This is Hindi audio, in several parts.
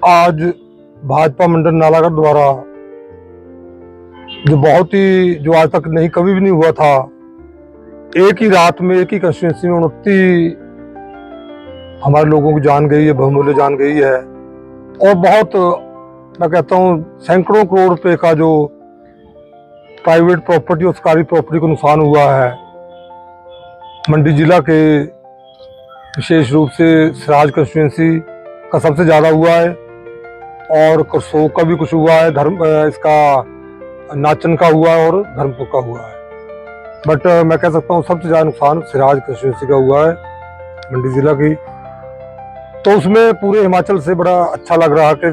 आज भाजपा मंडल नालागढ़ द्वारा जो आज तक नहीं कभी भी नहीं हुआ था, एक ही रात में एक ही कंस्टिट्यूंसी में 29 हमारे लोगों की जान गई है, बहुमूल्य जान गई है। और बहुत मैं कहता हूँ सैकड़ों करोड़ रुपए का जो प्राइवेट प्रॉपर्टी और सरकारी प्रॉपर्टी को नुकसान हुआ है। मंडी जिला के विशेष रूप से सिराज कंस्टिट्यूंसी का सबसे ज़्यादा हुआ है, और करसोग का भी कुछ हुआ है, इसका नाचन का हुआ है और धर्मपुर का हुआ है। बट मैं कह सकता हूँ सबसे ज़्यादा नुकसान सिराज कंस्टिट्यूंसी का हुआ है मंडी जिला की। तो उसमें पूरे हिमाचल से बड़ा अच्छा लग रहा कि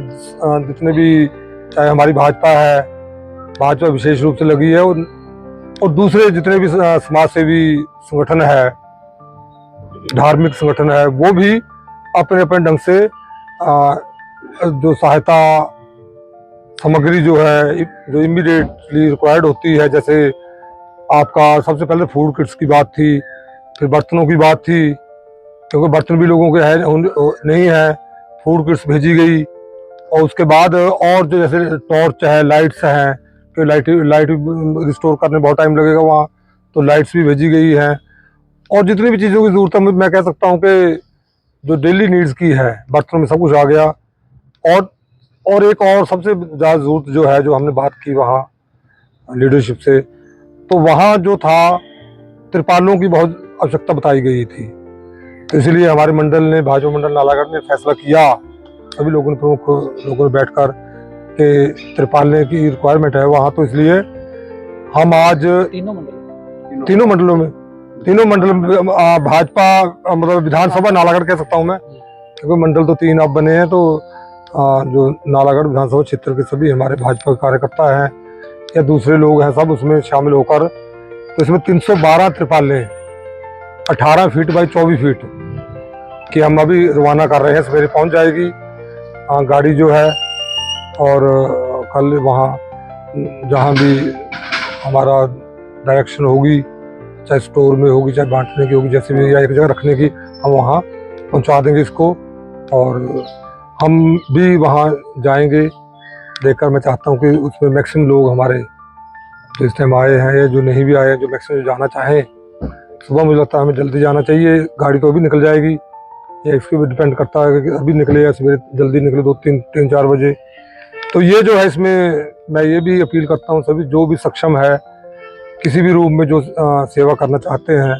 जितने भी, चाहे हमारी भाजपा है, भाजपा विशेष रूप से लगी है, और दूसरे जितने भी समाज सेवी संगठन है, धार्मिक संगठन है, वो भी अपने अपने ढंग से जो सहायता सामग्री जो है, जो इमीडिएटली रिक्वायर्ड होती है, जैसे आपका सबसे पहले फूड किट्स की बात थी, फिर बर्तनों की बात थी, क्योंकि बर्तन भी लोगों के है नहीं है, फूड किट्स भेजी गई। और उसके बाद और जो जैसे टॉर्च है, लाइट्स हैं, कि लाइट रिस्टोर करने बहुत टाइम लगेगा वहाँ, तो लाइट्स भी भेजी गई हैं। और जितनी भी चीज़ों की ज़रूरत है, मैं कह सकता हूँ कि जो डेली नीड्स की है, बर्तनों में सब कुछ आ गया। और एक और सबसे ज़्यादा ज़रूरत जो है, जो हमने बात की वहाँ लीडरशिप से, तो वहाँ जो था त्रिपालों की बहुत आवश्यकता बताई गई थी। तो इसलिए हमारे मंडल ने, भाजपा मंडल नालागढ़ ने फैसला किया, सभी लोगों ने, प्रमुख लोगों ने बैठकर, कि त्रिपालने की रिक्वायरमेंट है वहाँ। तो इसलिए हम आज तीनों मंडलों में भाजपा मतलब विधानसभा नालागढ़ कह सकता हूँ मैं, क्योंकि मंडल तो 3 अब बने हैं। तो जो नालागढ़ विधानसभा क्षेत्र के सभी हमारे भाजपा कार्यकर्ता हैं या दूसरे लोग हैं, सब उसमें शामिल होकर, तो इसमें 312 त्रिपालें 18 फीट बाई 24 फीट की हम अभी रवाना कर रहे हैं। सवेरे पहुंच जाएगी गाड़ी जो है, और कल वहाँ जहाँ भी हमारा डायरेक्शन होगी, चाहे स्टोर में होगी, चाहे बांटने की होगी, जैसे भी, या एक जगह रखने की, हम वहाँ पहुँचा देंगे इसको। और हम भी वहाँ जाएंगे देखकर। मैं चाहता हूँ कि उसमें मैक्सिमम लोग हमारे जो इस टाइम आए हैं या जो नहीं भी आए हैं, जो मैक्सिमम जाना चाहें, सुबह मुझे लगता है हमें जल्दी जाना चाहिए। गाड़ी तो अभी निकल जाएगी, ये इसके भी डिपेंड करता है कि अभी निकले या सवेरे जल्दी निकले, 2-3-4 बजे। तो ये जो है, इसमें मैं ये भी अपील करता हूँ, सभी जो भी सक्षम है, किसी भी रूप में जो सेवा करना चाहते हैं,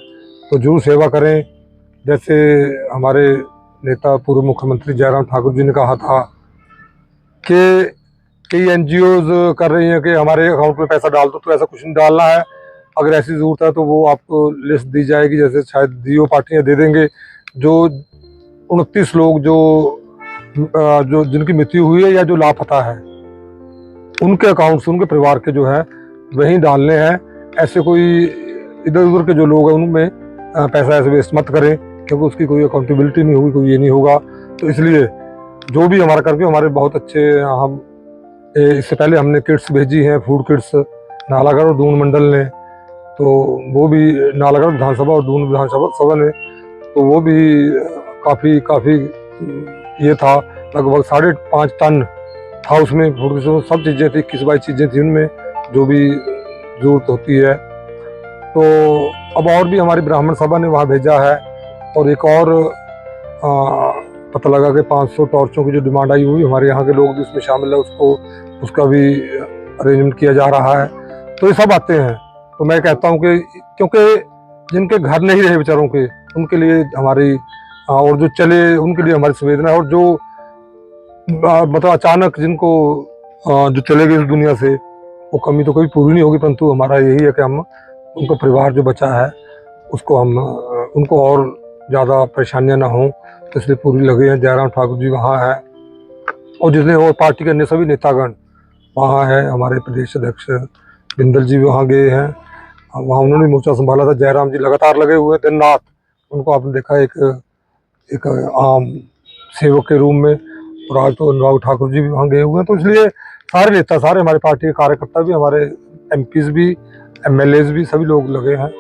तो जरूर सेवा करें। जैसे हमारे नेता पूर्व मुख्यमंत्री जयराम ठाकुर जी ने कहा था कि कई एनजीओज कर रही हैं कि हमारे अकाउंट में पैसा डाल दो, तो ऐसा कुछ नहीं डालना है। अगर ऐसी ज़रूरत है तो वो आपको लिस्ट दी जाएगी, जैसे शायद डीओ पार्टियाँ दे देंगे। जो 29 लोग जो जिनकी मृत्यु हुई है या जो लापता है, उनके अकाउंट से, उनके परिवार के जो है वहीं डालने हैं। ऐसे कोई इधर उधर के जो लोग हैं उनमें पैसा ऐसे वेस्ट मत करें, क्योंकि उसकी कोई अकाउंटेबिलिटी नहीं होगी, कोई ये नहीं होगा। तो इसलिए जो भी हमारा करके, हमारे बहुत अच्छे, हम इससे पहले हमने किट्स भेजी हैं, फूड किट्स, नालागढ़ और दून मंडल ने, तो वो भी नालागढ़ विधानसभा और दून विधानसभा ने, तो वो भी काफ़ी ये था, लगभग 5.5 टन था उसमें फूड किट्स, सब चीज़ें थी, 21-22 चीज़ें थी उनमें जो भी ज़रूरत होती है। तो अब और भी हमारी ब्राह्मण सभा ने वहाँ भेजा है, और एक और पता लगा कि 500 टॉर्चों की जो डिमांड आई, हुई हमारे यहाँ के लोग भी उसमें शामिल है, उसका भी अरेंजमेंट किया जा रहा है। तो ये सब आते हैं। तो मैं कहता हूँ कि क्योंकि जिनके घर नहीं रहे बेचारों के, उनके लिए हमारी, और जो चले उनके लिए हमारी संवेदना है, और जो मतलब अचानक जिनको जो चले गए इस दुनिया से, वो कमी तो कभी पूरी नहीं होगी, परंतु हमारा यही है कि हम उनका परिवार जो बचा है उसको हम उनको और ज़्यादा परेशानियां ना हों, तो इसलिए पूरी लगे हैं। जयराम ठाकुर जी वहाँ हैं, और जितने और पार्टी के अन्य सभी नेतागण वहाँ हैं। हमारे प्रदेश अध्यक्ष बिंदल जी भी वहाँ गए हैं, वहाँ उन्होंने मोर्चा संभाला था। जयराम जी लगातार लगे हुए दिन रात, उनको आपने देखा एक आम सेवक के रूप में। और आज तो अनुराग ठाकुर जी भी वहाँ गए हुए हैं। तो इसलिए सारे नेता, सारे हमारे पार्टी के कार्यकर्ता भी, हमारे एमपीज भी, एमएलएज भी, सभी लोग लगे हैं।